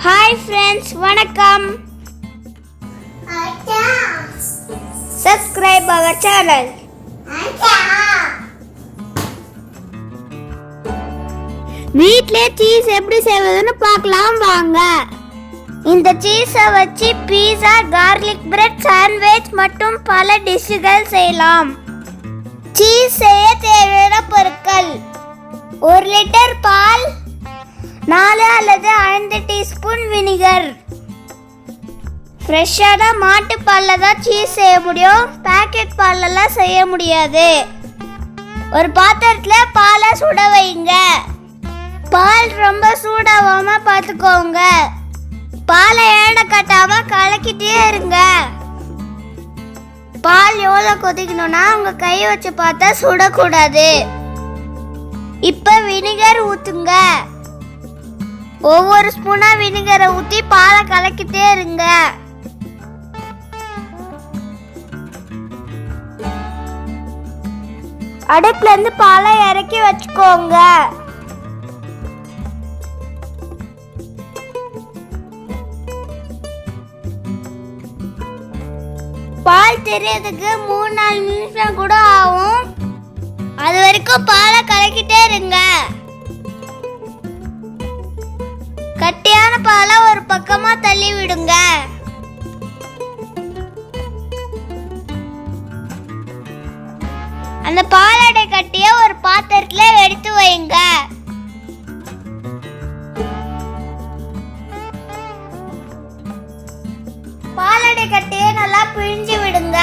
Hi friends, வணக்கம். Subscribe our channel. வீட்டிலே cheese எப்படி செய்வதுன்னு பார்க்கலாம் வாங்க. இந்த சீஸை வச்சு பீஸா, கார்லிக் பிரெட், சாண்ட்விச் மற்றும் பல டிஷ்ஷுகள் செய்யலாம். சீஸ் செய்ய தேவையான பொருட்கள்: 1 லிட்டர் பால், 4 அல்லது 5 டீஸ்பூன் வினிகர். ஃப்ரெஷ்ஷான மாட்டு பாலில் தான் சீஸ் செய்ய முடியும், பேக்கெட் பாலெல்லாம் செய்ய முடியாது. ஒரு பாத்திரத்தில் பாலை சுட வைங்க. பால் ரொம்ப சூடாகாம பார்த்துக்கோங்க. பாலை ஏட கட்டாமல் கலக்கிட்டே இருங்க. பால் எவ்வளோ கொதிக்கணும்னா உங்கள் கையை வச்சு பார்த்தா சுடக்கூடாது. இப்போ வினிகர் ஊற்றுங்க. ஒவ்வொரு ஸ்பூனா வினிகரை ஊற்றி பாலை கலக்கிட்டே இருங்க. அடுப்புல இருந்து பாலை இறக்கி வச்சுக்கோங்க. பால் தெரியறதுக்கு 3-4 நிமிஷம் கூட ஆகும். அது வரைக்கும் பாலை கலக்கிட்டே இருங்க. கட்டியான பாலை ஒரு பக்கமா தள்ளி விடுங்க. அந்த பாலாடை கட்டிய ஒரு பாத்திரத்துல எடுத்து வைங்க. பாலாடை கட்டிய நல்லா பிழிஞ்சு விடுங்க.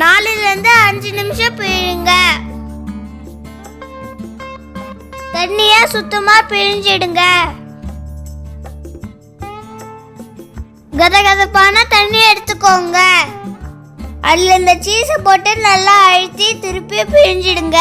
4-5 நிமிஷம் பிழிங்க. தண்ணியா சுத்தமா பிழிஞ்சிடுங்க. கதகதப்பான தண்ணி எடுத்துக்கோங்க. அதுல இந்த சீஸை போட்டு நல்லா அழுத்தி திருப்பி பிழிஞ்சிடுங்க.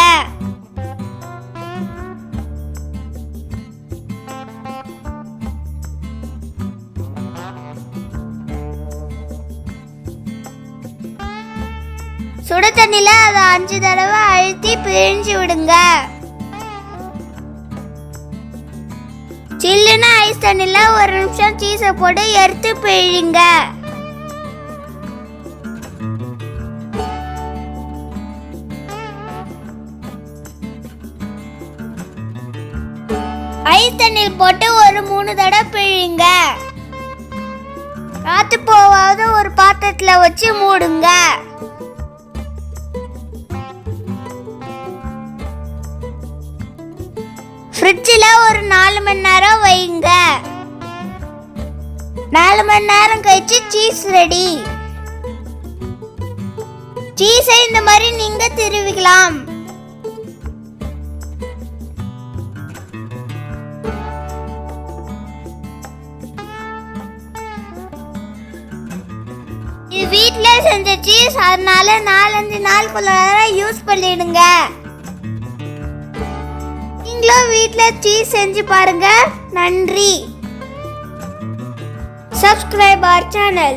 சுட தண்ணியில அதை 5 தடவை அழுத்தி பிழிஞ்சு விடுங்க. சில்லுன்னு ஐஸ் தண்ணில 1 நிமிஷம் சீஸை போட்டு எடுத்து பிழிங்க. ஐஸ் தண்ணியில் போட்டு ஒரு 3 தடவை பிழிங்க. காத்து போவாத ஒரு பாத்திரத்துல வச்சு மூடுங்க. ஃப்ரிட்ஜில் ஒரு 4 மணி நேரம் வைங்க. 4 மணி நேரம் கழிச்சு சீஸ் ரெடி. சீஸை இந்த மாதிரி நீங்க திருவிக்கலாம். இது வீட்டிலே செஞ்ச சீஸ், அதனால 4-5 நாளுக்குள்ள யூஸ் பண்ணிடுங்க. வீட்டில் சீஸ் செஞ்சு பாருங்க. நன்றி. Subscribe our channel.